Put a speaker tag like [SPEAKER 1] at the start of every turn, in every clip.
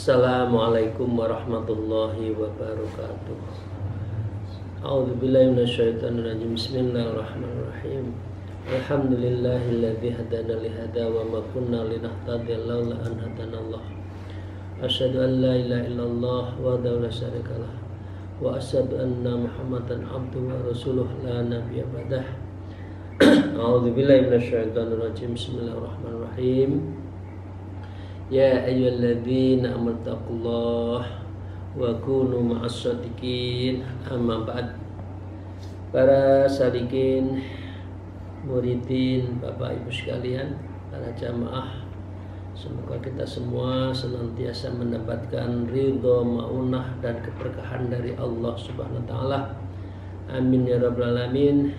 [SPEAKER 1] Assalamualaikum warahmatullahi wabarakatuh. A'udzubillahi minasyaitonirrajim. Bismillahirrahmanirrahim. Alhamdulillahilladzi hadana li hada wa ma kunna linahtadiya laula an hadanallah. Asyhadu an la ilaha illallah wahdahu la syarikalah wa asyhadu anna Muhammadan abduhu wa rasuluh la nabiyya ba'dah. A'udzubillahi minasyaitonirrajim. Bismillahirrahmanirrahim. Ya ayyuhalladzina amanu taqullaha wa kunu ma'as-shadiqin. Amma ba'd. Para sadiqin, muridin, Bapak Ibu sekalian, para jamaah, semoga kita semua senantiasa mendapatkan ridho, maunah dan keberkahan dari Allah Subhanahu wa taala. Amin ya rabbal alamin.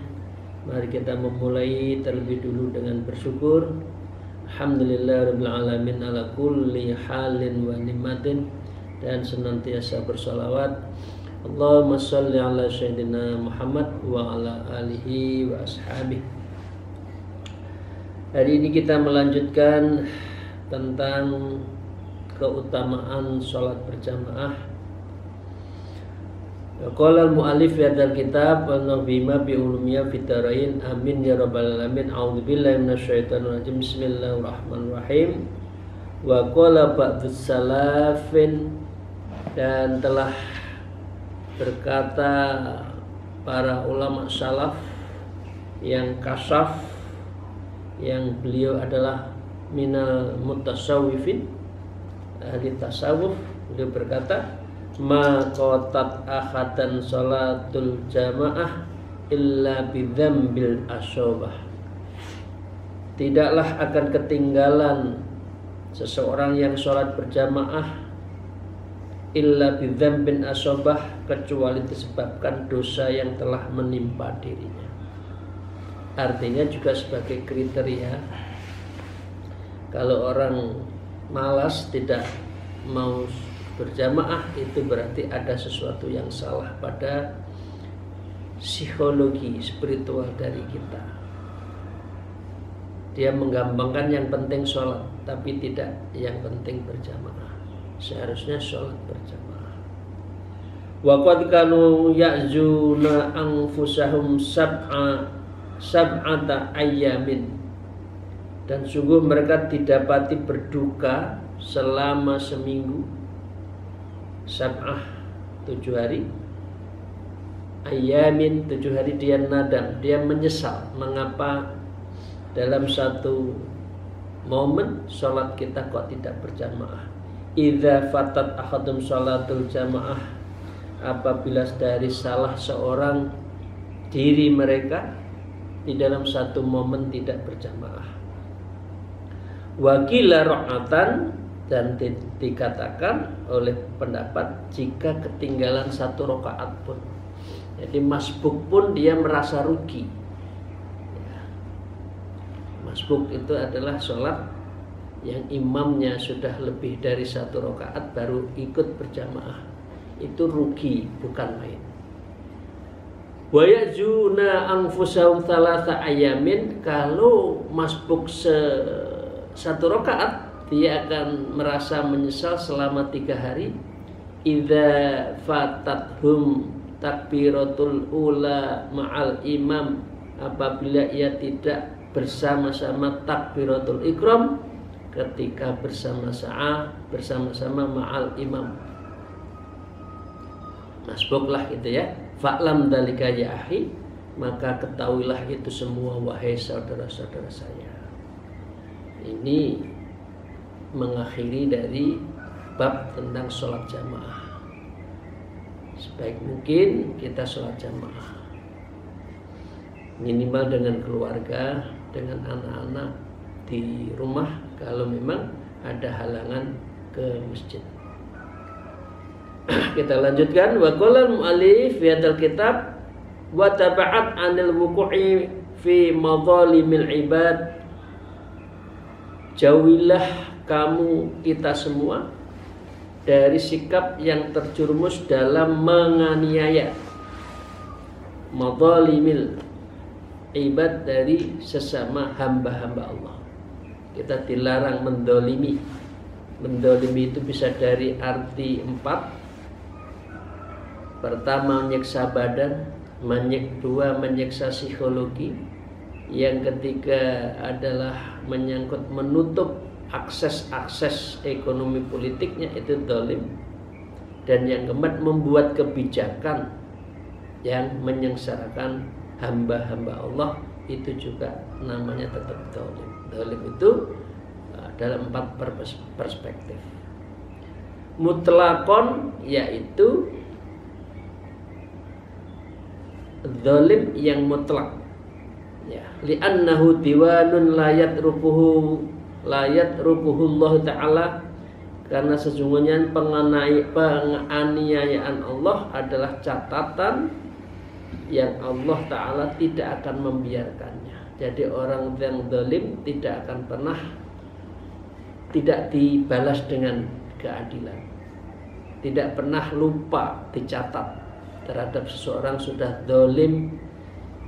[SPEAKER 1] Mari kita memulai terlebih dulu dengan bersyukur. Alhamdulillah rabbil alamin ala kulli halin wa ni'matin, dan senantiasa bersolawat Allahumma sholli ala sayyidina Muhammad wa ala alihi wa ashabihi. Hari ini kita melanjutkan tentang keutamaan sholat berjamaah. Qala al-mu'allif fi hadzal kitab wa nabima bi ulumiyya fitarain. Amin ya rabbal alamin. A'udzubillahi minasyaitonir rajim. Bismillahirrahmanirrahim. Wa qala ba'dus salafin, dan telah berkata para ulama salaf yang kasaf, yang beliau adalah minal mutasawwifin, ahli tasawuf. Beliau berkata, ma qatat ahadan sholatul jamaah illa bidzambil asobah. Tidaklah akan ketinggalan seseorang yang sholat berjamaah illa bidzambin asobah, kecuali disebabkan dosa yang telah menimpa dirinya. Artinya juga sebagai kriteria, kalau orang malas tidak mau berjamaah, itu berarti ada sesuatu yang salah pada psikologi spiritual dari kita. Dia menggampangkan yang penting sholat, tapi tidak yang penting berjamaah. Seharusnya sholat berjamaah. Wa qad kanu ya'zuna anfusahum sab'ata ayyamin, dan sungguh mereka didapati berduka selama seminggu. Sab'ah 7 hari, ayamin 7 hari dia nadam, dia menyesal mengapa dalam satu momen sholat kita kok tidak berjamaah. Idza fatat ahadum sholatul jamaah, apabila dari salah seorang diri mereka di dalam satu momen tidak berjamaah. Wakila ra'atan, dan dikatakan oleh pendapat jika ketinggalan satu rakaat pun, jadi masbuk pun dia merasa rugi. Masbuk itu adalah sholat yang imamnya sudah lebih dari satu rakaat baru ikut berjamaah, itu rugi, bukan main. Wa ya'zuna anfusahum thalatha ayamin, kalau masbuk satu rakaat dia akan merasa menyesal selama 3 hari. Idza fatathum takbiratul ula ma'al imam, apabila ia tidak bersama-sama takbiratul ikram ketika bersama-sama ma'al imam. Masbuklah gitu ya. Fa'lam dalika ya akhi, maka ketahuilah itu semua wahai saudara-saudara saya. Ini mengakhiri dari bab tentang sholat jamaah. Sebaik mungkin kita sholat jamaah, minimal dengan keluarga, dengan anak-anak di rumah, kalau memang ada halangan ke masjid. Kita lanjutkan. Wa qala al-mu'allif fi hadzal kitab wa taba'at 'anil wuqu'i fi madzalimil ibad. Jauhilah kamu, kita semua, dari sikap yang terjerumus dalam menganiaya, madzalimil ibad, dari sesama hamba-hamba Allah. Kita dilarang mendolimi, Mendolimi itu bisa dari arti 4. Pertama, menyiksa badan. Dua, menyiksa psikologi. Yang ketiga adalah menutup akses ekonomi politiknya, itu dolim. Dan yang keempat, membuat kebijakan yang menyengsarakan hamba-hamba Allah, itu juga namanya tetap dolim. Dolim itu dalam 4 perspektif. Mutlakon, yaitu dolim yang mutlak, ya, li'annahu diwanun layat rukuhu Allah Ta'ala, karena sesungguhnya penganiayaan Allah adalah catatan yang Allah Ta'ala tidak akan membiarkannya. Jadi orang yang zalim tidak akan pernah tidak dibalas dengan keadilan, tidak pernah lupa dicatat terhadap seseorang sudah zalim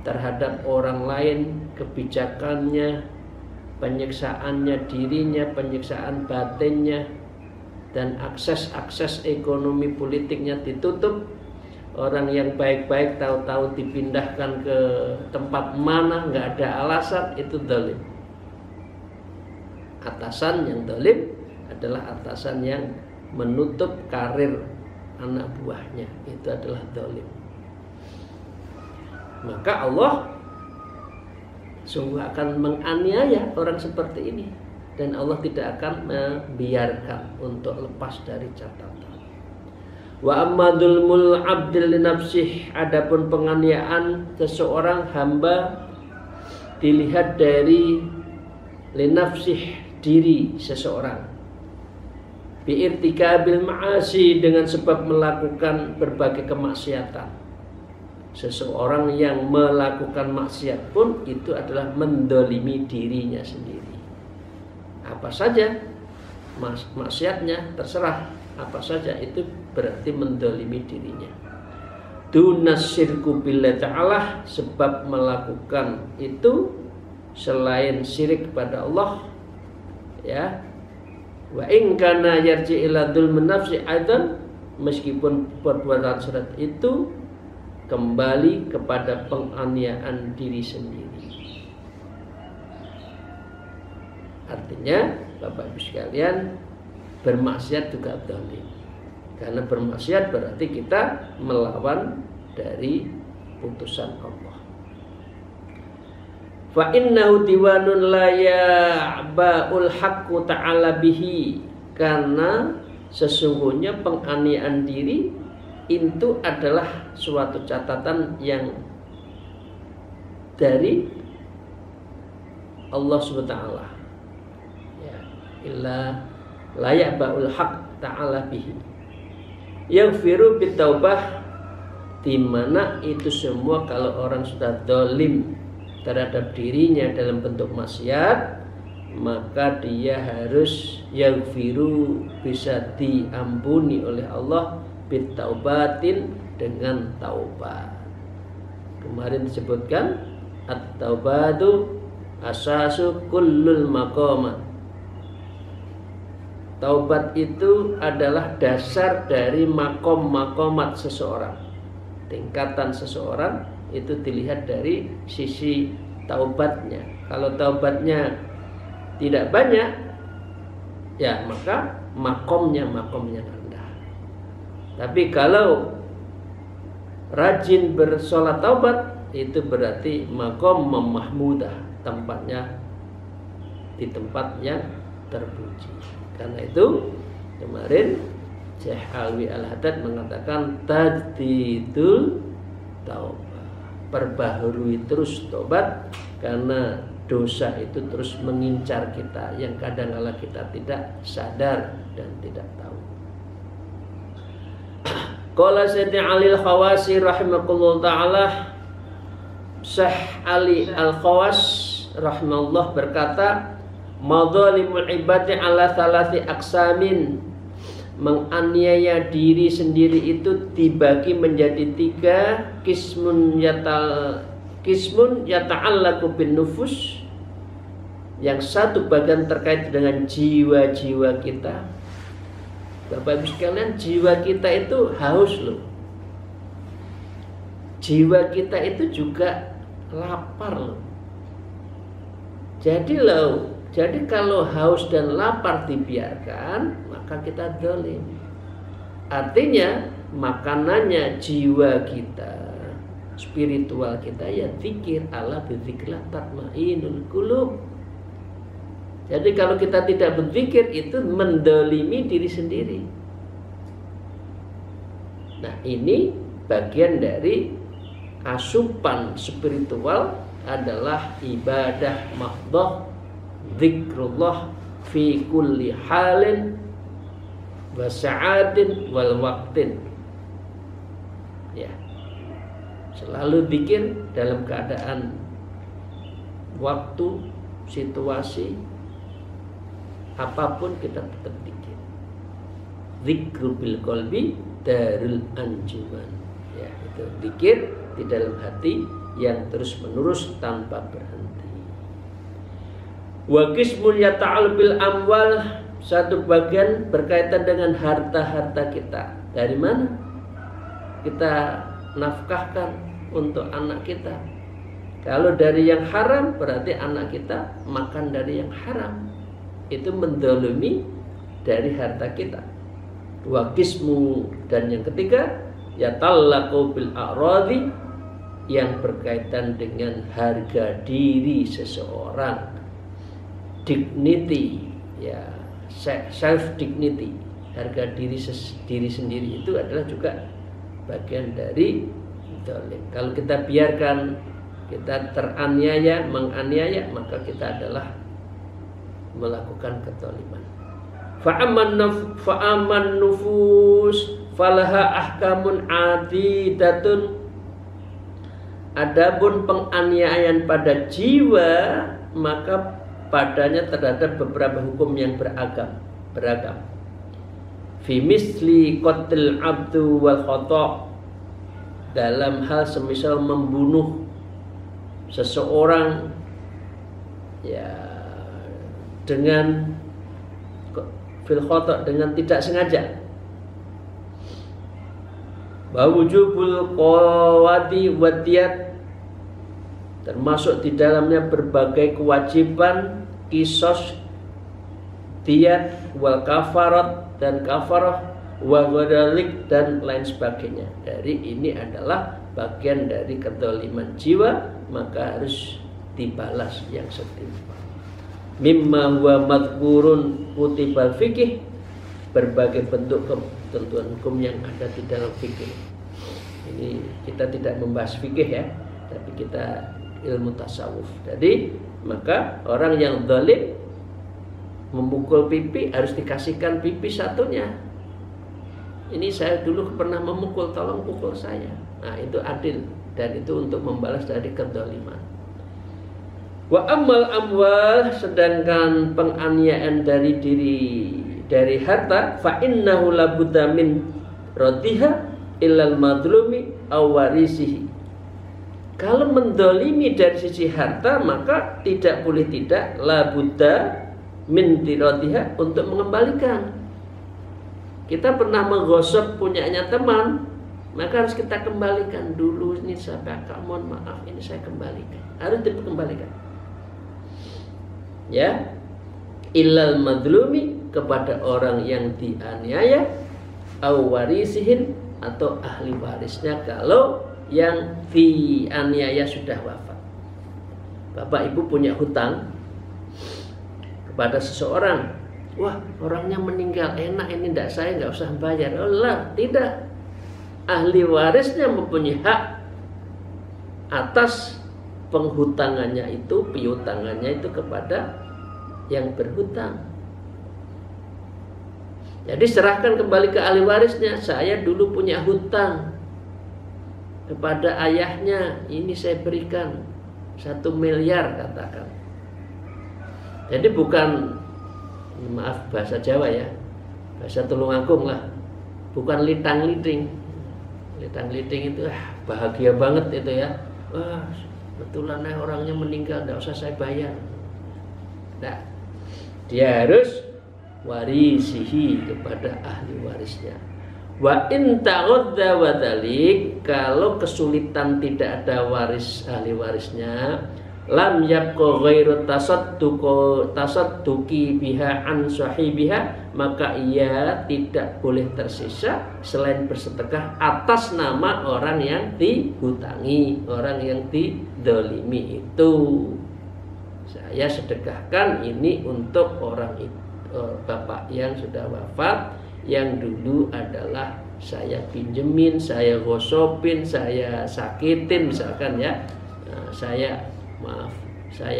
[SPEAKER 1] terhadap orang lain, kebijakannya, penyiksaannya dirinya, penyiksaan batinnya, dan akses ekonomi politiknya ditutup. Orang yang baik-baik tahu-tahu dipindahkan ke tempat mana, nggak ada alasan, itu zalim. Atasan yang zalim adalah atasan yang menutup karir anak buahnya, itu adalah zalim. Maka Allah sungguh akan menganiaya orang seperti ini, dan Allah tidak akan membiarkan untuk lepas dari catatan. Wa amma dzulmul 'abdi li nafsihi, adapun penganiayaan seseorang hamba dilihat dari li nafsihi, diri seseorang, bi'irtikabil ma'asi, dengan sebab melakukan berbagai kemaksiatan. Seseorang yang melakukan maksiat pun itu adalah mendolimi dirinya sendiri. Apa saja maksiatnya, terserah apa saja, itu berarti mendolimi dirinya. Dunas syirku billahi ta'ala, sebab melakukan itu selain syirik kepada Allah, ya. Wa in kana yarji ila dzulmin nafsi aidan, meskipun perbuatan surat itu kembali kepada penganiayaan diri sendiri. Artinya, Bapak Ibu sekalian, bermaksiat juga zalim. Karena bermaksiat berarti kita melawan dari putusan Allah. Fa innahu diwanun la ya'ba'ul haqqu ta'ala bihi, karena sesungguhnya penganiayaan diri itu adalah suatu catatan yang dari Allah SWT, ya, illa la ya'ba'ul haqq ta'ala bihi yaghfiru bitaubah, di mana itu semua kalau orang sudah zalim terhadap dirinya dalam bentuk maksiat, maka dia harus yaghfiru, bisa diampuni oleh Allah, bitaubatin, dengan taubat. Kemarin disebutkan at-taubatu asasu kullul maqamat. Taubat itu adalah dasar dari makom-makomat seseorang. Tingkatan seseorang itu dilihat dari sisi taubatnya. Kalau taubatnya tidak banyak, ya maka makomnya rendah. Tapi kalau rajin bersolat taubat, itu berarti makom mahmudah, tempatnya di tempat yang terpuji. Karena itu kemarin Syekh Alwi Al-Haddad mengatakan tajdidul taubat, perbaharui terus tobat, karena dosa itu terus mengincar kita yang kadang-kala kita tidak sadar dan tidak tahu. Qala Sayyidina Ali Al-Khawasi rahimahullah ta'ala, Syekh Ali Al-Khawas rahimahullah berkata, madzalimul ibadi ala thalathi aqsamin, menganiaya diri sendiri itu dibagi menjadi 3. Qismun yata'allaqu bin nufus, yang satu bagian terkait dengan jiwa-jiwa kita. Bapak Ibu sekalian, jiwa kita itu haus loh. Jiwa kita itu juga lapar loh. Jadi kalau haus dan lapar dibiarkan, maka kita zalim. Artinya makanannya jiwa kita, spiritual kita ya zikir. Ala bidzikrillah tatma'innul qulub. Jadi kalau kita tidak berzikir itu mendolimi diri sendiri. Nah, ini bagian dari asupan spiritual adalah ibadah mahdhah, zikrullah fi kulli halin wa sa'atin wal waqtin. Ya. Selalu zikir dalam keadaan waktu, situasi, apapun kita tetap zikir. Zikru bil qalbi darul anjuman. Ya, itu zikir di dalam hati yang terus menerus tanpa berhenti. Wa qismun yata'al bil amwal, satu bagian berkaitan dengan harta-harta kita. Dari mana kita nafkahkan untuk anak kita? Kalau dari yang haram berarti anak kita makan dari yang haram. Itu mendolimi dari harta kita. Wa qismu, dan yang ketiga yatallaqu bil a'radhi, yang berkaitan dengan harga diri seseorang, dignity, ya, self dignity, harga diri sendiri itu adalah juga bagian dari zalim. Kalau kita biarkan kita teraniaya, menganiaya, maka kita adalah melakukan kezaliman. Fa'aman nufus falaha ahkamun adidatun. Adapun penganiayaan pada jiwa, maka padanya terdapat beberapa hukum yang beragam. Fi misli qatlil abdu wal khata', dalam hal semisal membunuh seseorang ya dengan fil khata', dengan tidak sengaja. Wa wujubul qawati wadiyat, termasuk di dalamnya berbagai kewajiban, kisos, diyat, wal kafarat, dan kafarah, wa wadalik, dan lain sebagainya. Dari ini adalah bagian dari kezaliman jiwa, maka harus dibalas yang setimpal. Mimma huwa madhkurun kutibal fikih, berbagai bentuk ketentuan hukum yang ada di dalam fikih. Ini kita tidak membahas fikih ya, tapi kita ilmu tasawuf. Jadi maka orang yang zalim memukul pipi harus dikasihkan pipi satunya. Ini saya dulu pernah memukul, tolong pukul saya. Nah, itu adil, dan itu untuk membalas dari kezaliman. Wa amwal amwal, sedangkan penganiayaan dari harta, fa innahu la budda min radhiha illal madlumi aw warisihi. Kalau mendolimi dari sisi harta, maka tidak boleh tidak la budda min radhiha, untuk mengembalikan. Kita pernah menggosok punyanya teman, maka harus kita kembalikan. Dulu ini saya pakai, mohon maaf, ini saya kembalikan, harus dikembalikan. Ya, illal madlumi, kepada orang yang dianiaya, au warisihin, atau ahli warisnya kalau yang dianiaya sudah wafat. Bapak Ibu punya hutang kepada seseorang, wah orangnya meninggal, enak ini enggak, saya enggak usah bayar. Allah, tidak. Ahli warisnya mempunyai hak atas penghutangannya itu, piutangannya itu kepada yang berhutang. Jadi serahkan kembali ke ahli warisnya. Saya dulu punya hutang kepada ayahnya, ini saya berikan 1 miliar katakan. Jadi bukan, maaf bahasa Jawa ya, bahasa Tulungagung lah, bukan litang-liting. Litang-liting itu bahagia banget itu ya. Wah, betulan orangnya meninggal, tidak usah saya bayar. Nah, dia harus warisihi, kepada ahli warisnya. Wa in ta'udza wa dzalik, kalau kesulitan tidak ada ahli warisnya, lam yabqa ghairu tasadduqi biha an sahibiha, maka ia tidak boleh tersisa selain bersedekah atas nama orang yang dihutangi, orang yang didolimi itu. Saya sedekahkan ini untuk orang itu, bapak yang sudah wafat, yang dulu adalah saya pinjemin, saya gosopin, saya sakitin misalkan ya, saya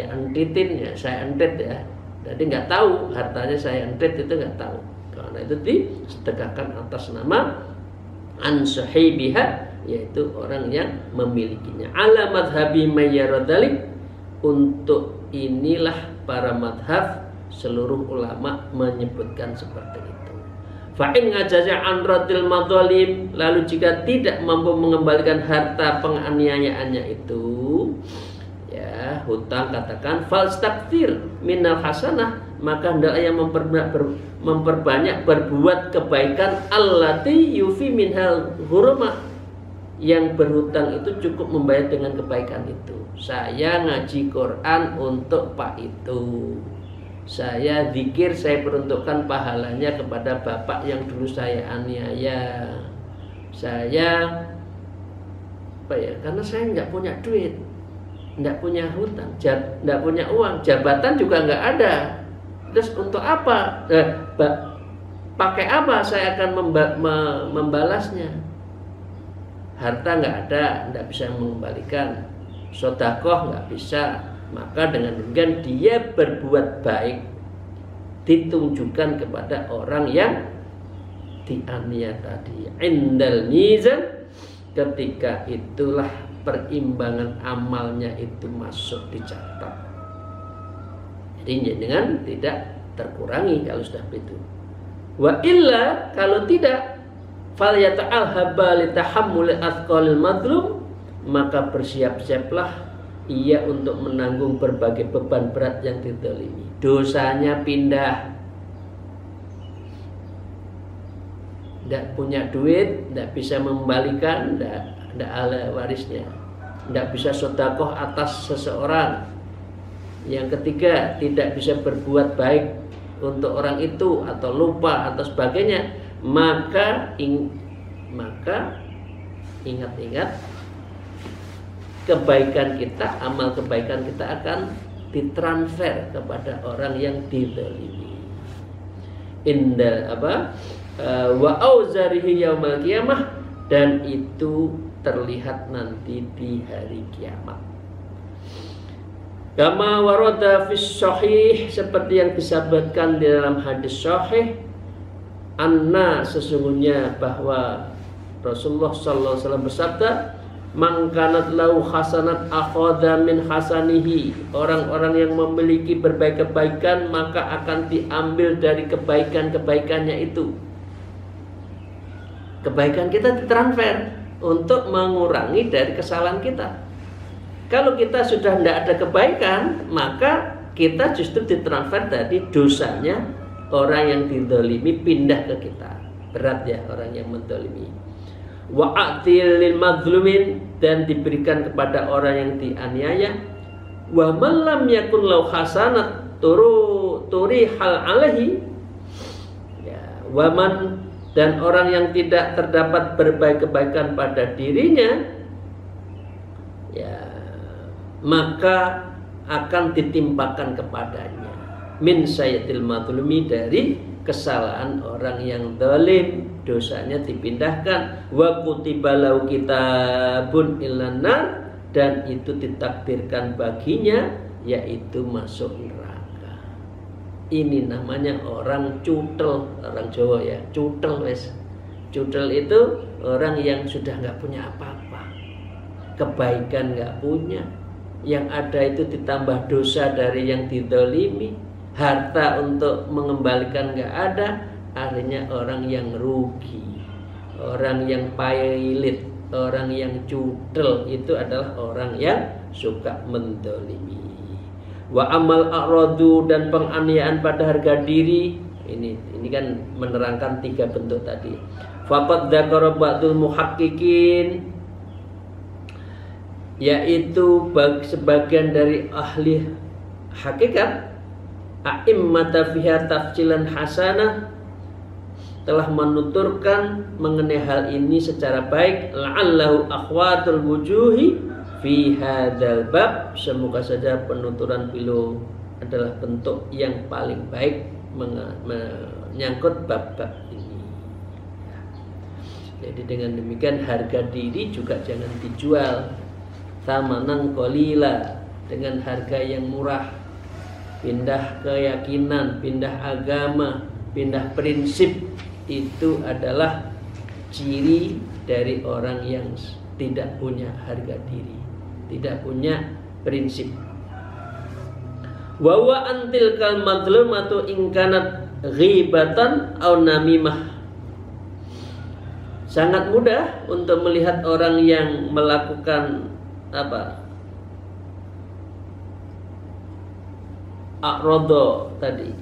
[SPEAKER 1] entitin ya, saya entit ya. Jadi nggak tahu hartanya saya entit, itu nggak tahu. Karena itu disedekahkan atas nama an sahibiha, yaitu orang yang memilikinya. Ala madhabi mayyaradalik, untuk inilah para madhab seluruh ulama menyebutkan seperti itu. Fa'in ngajaza an radil madzalim, lalu jika tidak mampu mengembalikan harta penganiayaannya itu, ya hutang, katakan falstakthir minal hasanah, maka hendaklah yang memperbanyak berbuat kebaikan allati yufi minhal hurma, yang berhutang itu cukup membayar dengan kebaikan itu. Saya ngaji Quran untuk Pak itu, saya zikir, saya peruntukkan pahalanya kepada bapak yang dulu saya aniaya. Saya apa ya? Karena saya nggak punya duit, nggak punya hutang, nggak punya uang, jabatan juga nggak ada. Terus untuk apa? Pakai apa saya akan membalasnya? Harta nggak ada, nggak bisa mengembalikan. Sedekah nggak bisa. Maka dengan demikian dia berbuat baik ditunjukkan kepada orang yang dianiaya tadi. Indal mizan, ketika itulah perimbangan amalnya itu masuk dicatat. Jadi dengan tidak terkurangi kalau sudah begitu. Wa illa, kalau tidak, fal yata'alhaba li tahammul athqalil madlum, maka bersiap-siaplah ia untuk menanggung berbagai beban berat yang dizalimi. Dosanya pindah, tidak punya duit, tidak bisa mengembalikan, tidak ada warisnya, tidak bisa sedekah atas seseorang. Yang ketiga, tidak bisa berbuat baik untuk orang itu, atau lupa atau sebagainya. Maka ingat-ingat, kebaikan kita, amal kebaikan kita akan ditransfer kepada orang yang dizalimi. Wa auzarihi yaumal qiyamah, dan itu terlihat nanti di hari kiamat. Kama warada fis sahih, seperti yang disebutkan di dalam hadis sahih, anna, sesungguhnya bahwa Rasulullah sallallahu alaihi wasallam bersabda, man kanat lahu hasanat akhadha min hasanihi, orang-orang yang memiliki berbagai kebaikan maka akan diambil dari kebaikan-kebaikannya itu. Kebaikan kita ditransfer untuk mengurangi dari kesalahan kita. Kalau kita sudah tidak ada kebaikan, maka kita justru ditransfer dari dosanya orang yang dizalimi pindah ke kita. Berat ya orang yang menzalimi. Wa'atil lil mazlumin, dan diberikan kepada orang yang dianiaya. Wa man lam yakun lahu hasanat turi hal alaihi, ya, waman, dan orang yang tidak terdapat berbaik kebaikan pada dirinya, ya, maka akan ditimpakan kepadanya min sayyatil mazlumi, dari kesalahan orang yang zalim, dosanya dipindahkan. Wa kutiba lahu kitabun ilan nar, dan itu ditakdirkan baginya yaitu masuk neraka. Ini namanya orang cutel, orang Jawa ya, cutel wes. Cutel itu orang yang sudah nggak punya apa-apa, kebaikan nggak punya, yang ada itu ditambah dosa dari yang dizalimi, harta untuk mengembalikan nggak ada. Artinya orang yang rugi, orang yang pailit, orang yang cutel, itu adalah orang yang suka mendolimi. Wa amal a'radu, dan penganiayaan pada harga diri, ini Ini kan menerangkan 3 bentuk tadi. Faqad dzakara ba'dul muhaqqiqin, yaitu sebagian dari ahli hakikat, a'immata fiha tafsilan hasanah, telah menuturkan mengenai hal ini secara baik. La'allahu akhwatul wujuhi fi hadzal bab, semoga saja penuturan beliau adalah bentuk yang paling baik menyangkut bab-bab ini. Jadi dengan demikian harga diri juga jangan dijual thamanan qalila, dengan harga yang murah. Pindah keyakinan, pindah agama, pindah prinsip, itu adalah ciri dari orang yang tidak punya harga diri, tidak punya prinsip. Wa wa antil kal madlumatu in kanat ghibatan aw namimah. Sangat mudah untuk melihat orang yang melakukan akrodo tadi,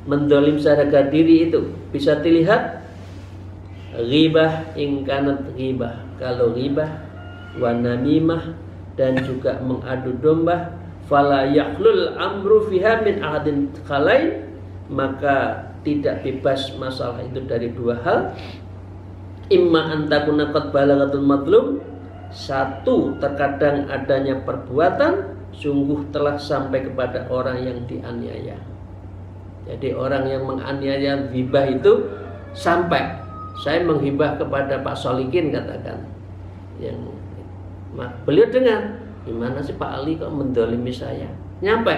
[SPEAKER 1] mendolim harga diri, itu bisa dilihat ghibah ingkanat ghibah, kalau ghibah wa namimah, dan juga mengadu domba. Fala yakhlul amru fiha min ahadin khalain, maka tidak bebas masalah itu dari 2 hal. Imma antakuna qad balagatul madlum, 1, terkadang adanya perbuatan sungguh telah sampai kepada orang yang dianiaya. Jadi orang yang menganiaya ghibah itu sampai, saya menghibah kepada Pak Solikin katakan, yang beliau dengar, gimana sih Pak Ali kok mendolimi saya, nyampe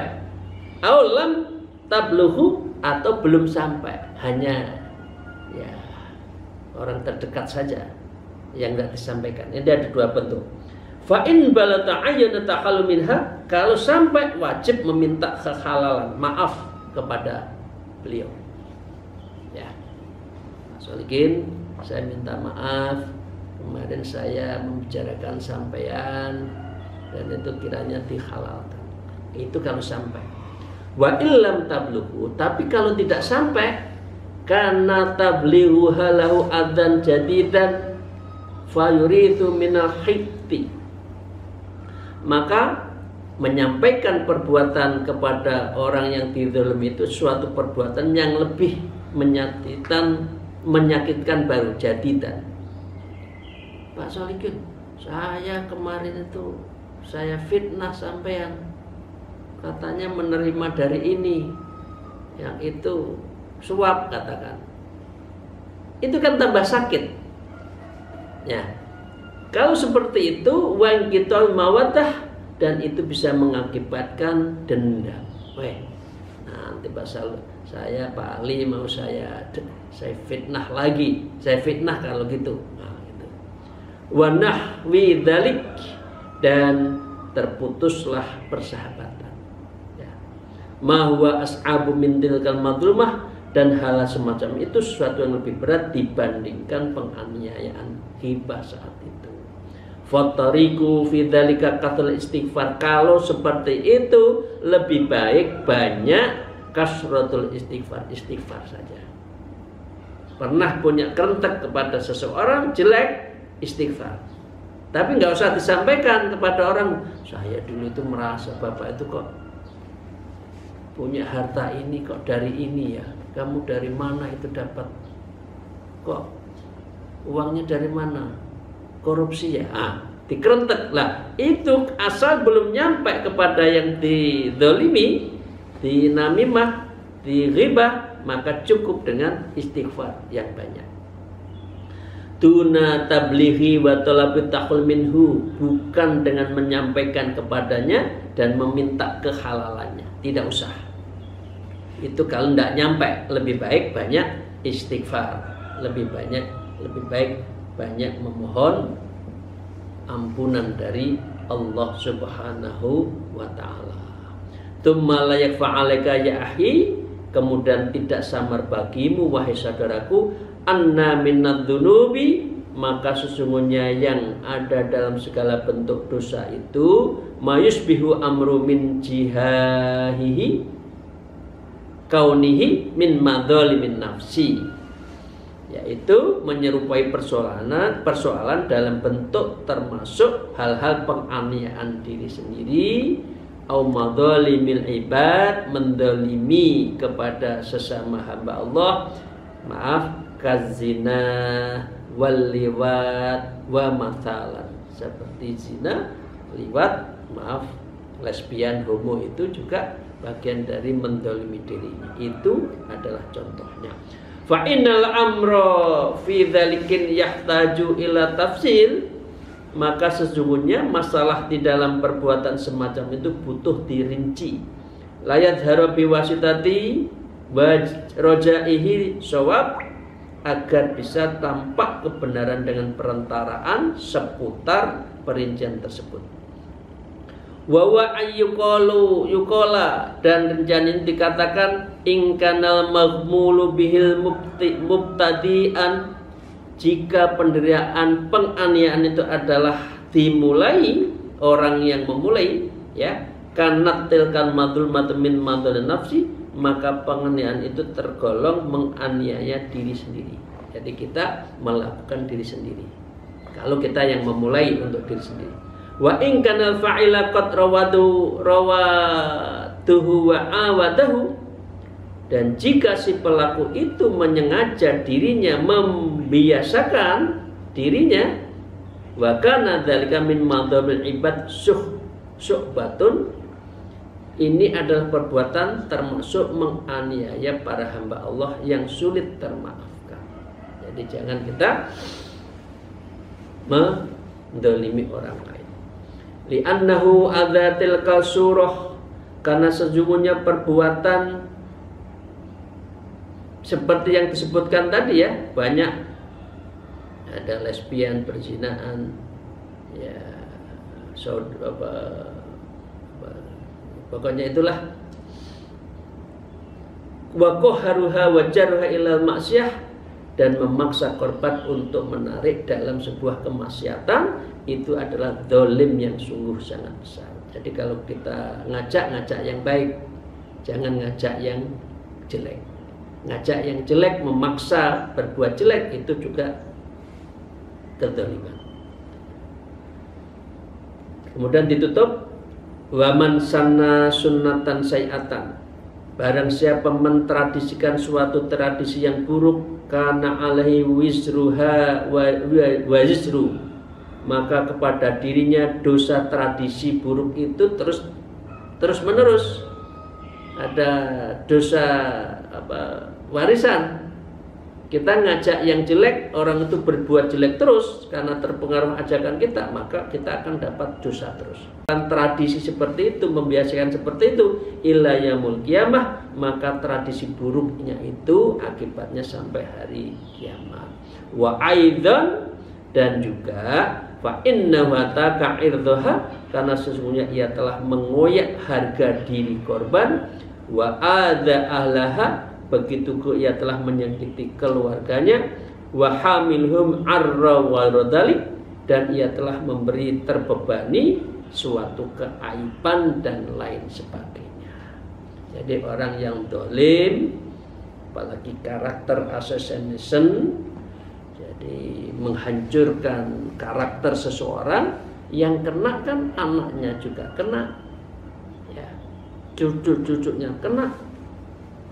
[SPEAKER 1] aulam tabluhu, atau belum sampai, hanya ya orang terdekat saja yang tidak disampaikan. Ini ada 2 bentuk. Fa in balata ayyana takhalu minha, kalau sampai wajib meminta kehalalan, maaf kepada beliau. Ya, Mas Solikin, saya minta maaf, kemarin saya membicarakan sampean dan itu kiranya dihalalkan. Itu kalau sampai. Wa illam tabluhu, tapi kalau tidak sampai, karena tablighu halahu adzan jadidan fayuridu minal hitti, maka menyampaikan perbuatan kepada orang yang dizalimi itu suatu perbuatan yang lebih menyakitkan baru jadidan. Pak Solikin, saya kemarin itu saya fitnah sampean, katanya menerima dari ini, yang itu suap katakan. Itu kan tambah sakit. Ya. Kalau seperti itu wang kita mawadah, dan itu bisa mengakibatkan dendam. Weh, nanti pasal saya Pak Ali mau saya fitnah lagi, saya fitnah kalau gitu. Nah, gitu. Wa nahwi dzalik, dan terputuslah persahabatan. Ya. Ma huwa as'abu min tilkal madlumah, dan hal semacam itu sesuatu yang lebih berat dibandingkan penganiayaan ghibah saat itu. Fatariku fi dzalika qatul istighfar, kalau seperti itu lebih baik banyak kasratul istighfar saja. Pernah punya kerentek kepada seseorang jelek, istighfar. Tapi nggak usah disampaikan kepada orang, saya dulu itu merasa bapak itu kok punya harta ini, kok dari ini ya, kamu dari mana itu dapat, kok uangnya dari mana, korupsi ya, dikerentek lah. Itu asal belum nyampe kepada yang dizalimi, dinamimah, dighibah, maka cukup dengan istighfar yang banyak. Tuna tablighi wa talabi tahul minhu, bukan dengan menyampaikan kepadanya dan meminta kehalalannya, tidak usah. Itu kalau tidak nyampe, lebih baik banyak istighfar, lebih baik banyak memohon ampunan dari Allah Subhanahu wa ta'ala. Tsumma la yakfa 'alaika ya akhi, kemudian tidak samar bagimu wahai saudaraku, anna minadz-dzunubi, maka sesungguhnya yang ada dalam segala bentuk dosa itu mayusbihu amru min jihahihi, kaunihi min madzalimin nafsi, yaitu menyerupai persoalan dalam bentuk termasuk hal-hal penganiayaan diri sendiri, au madzalimil ibad, mendolimi kepada sesama hamba Allah, maaf, kazina wal liwat wa mathalan, seperti zina, liwat, maaf, lesbian, homo itu juga bagian dari mendolimi diri. Itu adalah contohnya. Fa innal amra fi dzalikin yahtaju ila tafsil, maka sesungguhnya masalah di dalam perbuatan semacam itu butuh dirinci. Layat harabi wasitati rojaihi shawab, agar bisa tampak kebenaran dengan perentaraan seputar perincian tersebut. Wawa ayyuqalu yuqala, dan rencana dikatakan ingkanal maghmulu bihil mubtadi'an, jika penderitaan penganiayaan itu adalah dimulai orang yang memulai, ya, kanat tilkan madzulmatun min madzalin nafsi, maka penganiayaan itu tergolong menganiaya diri sendiri. Jadi kita melakukan diri sendiri kalau kita yang memulai untuk diri sendiri. Wa in kana fa'ila qad rawatuhu wa awadahu, dan jika si pelaku itu menyengaja dirinya, membiasakan dirinya, wa kana dzalika min madzamil ibad syuhbatun, ini adalah perbuatan termasuk menganiaya para hamba Allah yang sulit termaafkan. Jadi jangan kita mendolimi orang lain. Li'annahu adzatil kasurah, karena sesungguhnya perbuatan seperti yang disebutkan tadi, ya, banyak, ada lesbian, perzinaan, ya, pokoknya itulah, wa qaharuha wa jarha ilal maksiyah, dan memaksa korban untuk menarik dalam sebuah kemaksiatan, itu adalah zalim yang sungguh sangat besar. Jadi kalau kita ngajak yang baik, jangan ngajak yang jelek. Ngajak yang jelek, memaksa berbuat jelek, itu juga kezaliman. Kemudian ditutup, waman sanna sunnatan sayyatan, barang siapa mentradisikan suatu tradisi yang buruk, kana alaihi wizruha wa wizru, maka kepada dirinya dosa tradisi buruk itu terus menerus. Ada dosa warisan. Kita ngajak yang jelek, orang itu berbuat jelek terus karena terpengaruh ajakan kita, maka kita akan dapat dosa terus. Dan tradisi seperti itu, membiasakan seperti itu, ila yaumil qiyamah, maka tradisi buruknya itu akibatnya sampai hari kiamat. Wa aidan, dan juga fa inna wa ta'irdaha, karena sesungguhnya ia telah mengoyak harga diri korban, wa adza ahlaha, begitu ia telah menyakiti keluarganya, wa hamilhum arra wa radalik, dan ia telah memberi terbebani suatu keaiban dan lain sebagainya. Jadi orang yang dolim, apalagi karakter assassination, jadi menghancurkan karakter seseorang, yang kena kan anaknya juga kena, ya, cucu-cucunya kena,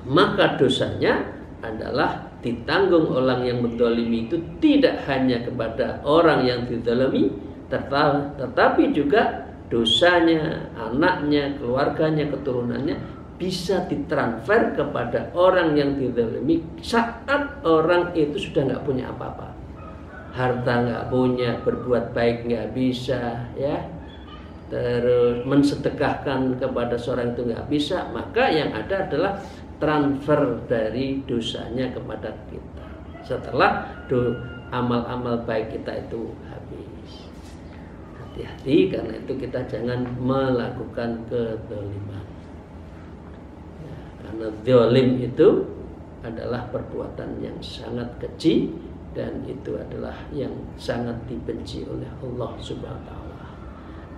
[SPEAKER 1] maka dosanya adalah ditanggung orang yang mendolimi itu tidak hanya kepada orang yang didolimi, tetapi juga dosanya, anaknya, keluarganya, keturunannya bisa ditransfer kepada orang yang didolimi saat orang itu sudah nggak punya apa-apa, harta nggak punya, berbuat baik nggak bisa, ya, terus mensedekahkan kepada seorang itu nggak bisa, maka yang ada adalah transfer dari dosanya kepada kita setelah amal-amal baik kita itu habis. Hati-hati, karena itu kita jangan melakukan kezaliman, ya, karena zalim itu adalah perbuatan yang sangat keji, dan itu adalah yang sangat dibenci oleh Allah Subhanahu wa ta'ala.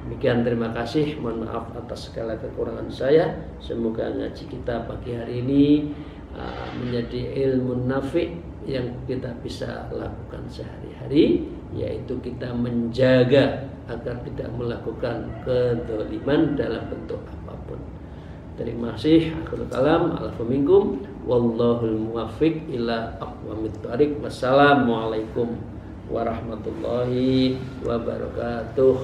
[SPEAKER 1] Demikian, terima kasih. Mohon maaf atas segala kekurangan saya. Semoga ngaji kita pagi hari ini menjadi ilmu nafi yang kita bisa lakukan sehari-hari, yaitu kita menjaga agar tidak melakukan kedzaliman dalam bentuk apapun. Terima kasih. Akhirul kalam. Alhamdulillah. Wallahul muwaffiq ila aqwamit thoriq. Wassalamualaikum warahmatullahi wabarakatuh.